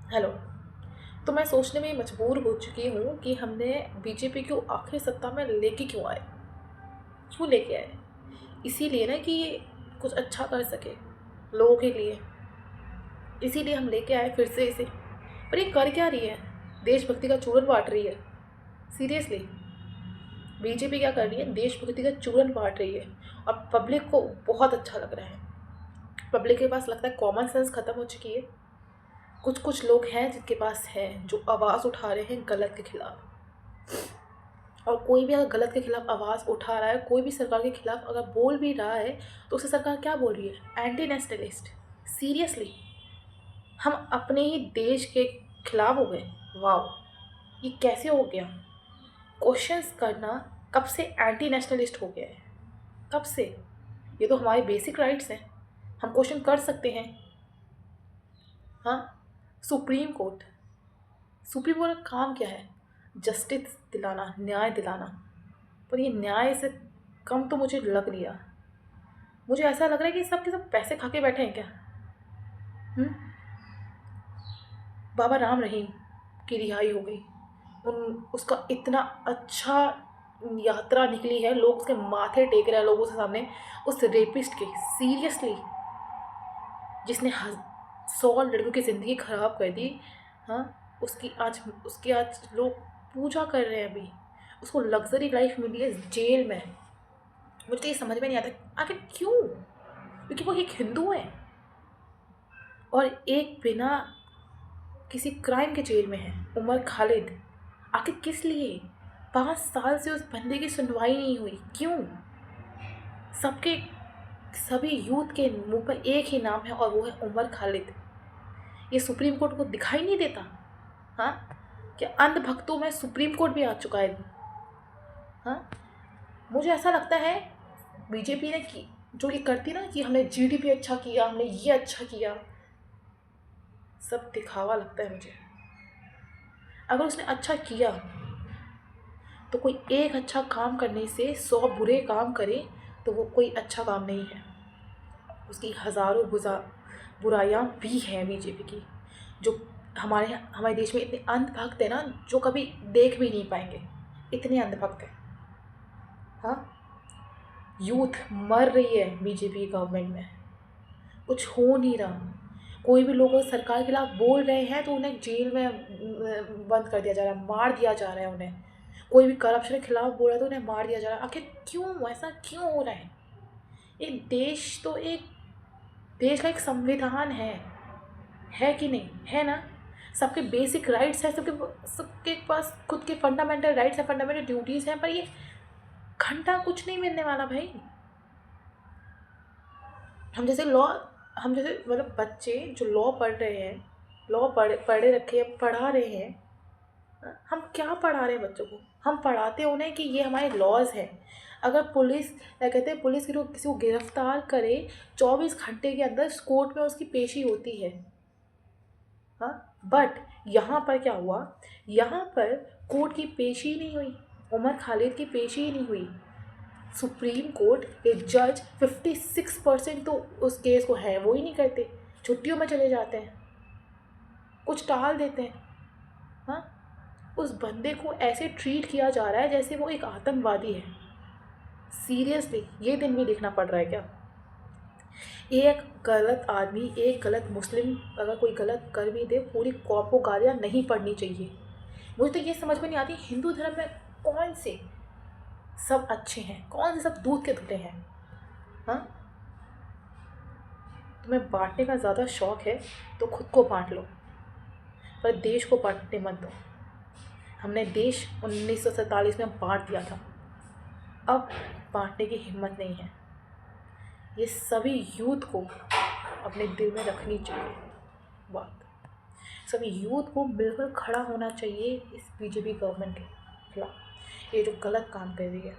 Hello. तो मैं सोचने में मजबूर हो चुकी हूँ कि हमने बीजेपी को आखिर सत्ता में लेके क्यों आए। क्यों लेके आए? इसीलिए ना कि ये कुछ अच्छा कर सके लोगों के लिए। इसीलिए हम लेके आए फिर से इसे। पर ये कर क्या रही है? देशभक्ति का चूरन बांट रही है। सीरियसली, बीजेपी क्या कर रही है? देशभक्ति का चूरन बांट रही है। और पब्लिक को बहुत अच्छा लग रहा है। पब्लिक के पास लगता है कॉमन सेंस ख़त्म हो चुकी है। कुछ कुछ लोग हैं जिनके पास है, जो आवाज़ उठा रहे हैं गलत के खिलाफ। और कोई भी अगर गलत के खिलाफ आवाज़ उठा रहा है, कोई भी सरकार के खिलाफ अगर बोल भी रहा है, तो उसे सरकार क्या बोल रही है? Anti nationalist. सीरियसली, हम अपने ही देश के खिलाफ हो गए। वाह, ये कैसे हो गया? क्वेश्चंस करना कब से एंटी नेशनलिस्ट हो गया है? कब से? ये तो हमारे बेसिक राइट्स हैं। हम क्वेश्चन कर सकते हैं। हाँ, सुप्रीम कोर्ट। सुप्रीम कोर्ट का काम क्या है? जस्टिस दिलाना, न्याय दिलाना। पर ये न्याय से कम तो मुझे लग नहीं रहा। मुझे ऐसा लग रहा है कि सब के सब पैसे खा के बैठे हैं क्या? हुँ? बाबा राम रहीम की रिहाई हो गई। उसका इतना अच्छा यात्रा निकली है, लोग उसके माथे टेक रहे हैं लोगों के सामने। उस रेपिस्ट के, सीरियसली, जिसने 100 लड़कों की ज़िंदगी ख़राब कर दी। हाँ, उसकी आज लोग पूजा कर रहे हैं अभी। उसको लग्ज़री लाइफ मिली है जेल में। मुझे तो ये समझ में नहीं आता आखिर क्यों? क्योंकि वो एक हिंदू है और एक बिना किसी क्राइम के जेल में है, उमर खालिद। आखिर किस लिए? 5 साल से उस बंदे की सुनवाई नहीं हुई। क्यों? सबके सभी यूथ के मुंह पर एक ही नाम है और वो है उमर खालिद। ये सुप्रीम कोर्ट को दिखाई नहीं देता? हाँ, क्या अंधभक्तों में सुप्रीम कोर्ट भी आ चुका है? हाँ, मुझे ऐसा लगता है बीजेपी ने की जो ये करती ना कि हमने जीडीपी अच्छा किया, हमने ये अच्छा किया, सब दिखावा लगता है मुझे। अगर उसने अच्छा किया तो कोई एक अच्छा काम करने से 100 बुरे काम करे तो वो कोई अच्छा काम नहीं है। उसकी हज़ारों बुराइयाँ भी हैं बीजेपी की, जो हमारे हमारे देश में इतने अंधभक्त हैं ना, जो कभी देख भी नहीं पाएंगे। इतने अंधभक्त हैं। हाँ, यूथ मर रही है बीजेपी गवर्नमेंट में। कुछ हो नहीं रहा। कोई भी लोग अगर सरकार के खिलाफ बोल रहे हैं तो उन्हें जेल में बंद कर दिया जा रहा है, मार दिया जा रहा है उन्हें। कोई भी करप्शन के खिलाफ बोल रहा है तो उन्हें मार दिया जा रहा है। आखिर क्यों? ऐसा क्यों हो रहा है? एक देश तो एक देश का एक संविधान है कि नहीं? है ना? सबके बेसिक राइट्स हैं, सबके पास खुद के फंडामेंटल राइट्स हैं, फंडामेंटल ड्यूटीज़ हैं। पर ये घंटा कुछ नहीं मिलने वाला भाई। हम जैसे लॉ हम जैसे मतलब बच्चे जो लॉ पढ़ रहे हैं, लॉ पढ़े रखे हैं, पढ़ा रहे हैं। हम क्या पढ़ा रहे हैं बच्चों को? हम पढ़ाते उन्हें कि ये हमारे लॉज हैं। अगर पुलिस, क्या कहते हैं, पुलिस किसी को गिरफ्तार करे, 24 घंटे के अंदर कोर्ट में उसकी पेशी होती है। हाँ, बट यहाँ पर क्या हुआ? यहाँ पर कोर्ट की पेशी ही नहीं हुई। उमर खालिद की पेशी ही नहीं हुई। सुप्रीम कोर्ट के जज 56% तो उस केस को है वो ही नहीं करते, छुट्टियों में चले जाते हैं, कुछ टाल देते हैं। हाँ, उस बंदे को ऐसे ट्रीट किया जा रहा है जैसे वो एक आतंकवादी है। सीरियसली, ये दिन भी देखना पड़ रहा है क्या? एक गलत आदमी, एक गलत मुस्लिम अगर कोई गलत कर भी दे, पूरी कौम को गालियाँ नहीं पड़नी चाहिए। मुझे तो ये समझ में नहीं आती हिंदू धर्म में कौन से सब अच्छे हैं, कौन से सब दूध के धुले हैं। हाँ, तुम्हें बांटने का ज़्यादा शौक है तो खुद को बांट लो, पर देश को बांटने मत दो। हमने देश 1947 में बांट दिया था, अब बांटने की हिम्मत नहीं है। ये सभी यूथ को अपने दिल में रखनी चाहिए बात। सभी यूथ को मिलकर खड़ा होना चाहिए इस बीजेपी गवर्नमेंट के खिलाफ, ये जो गलत काम कर रही है।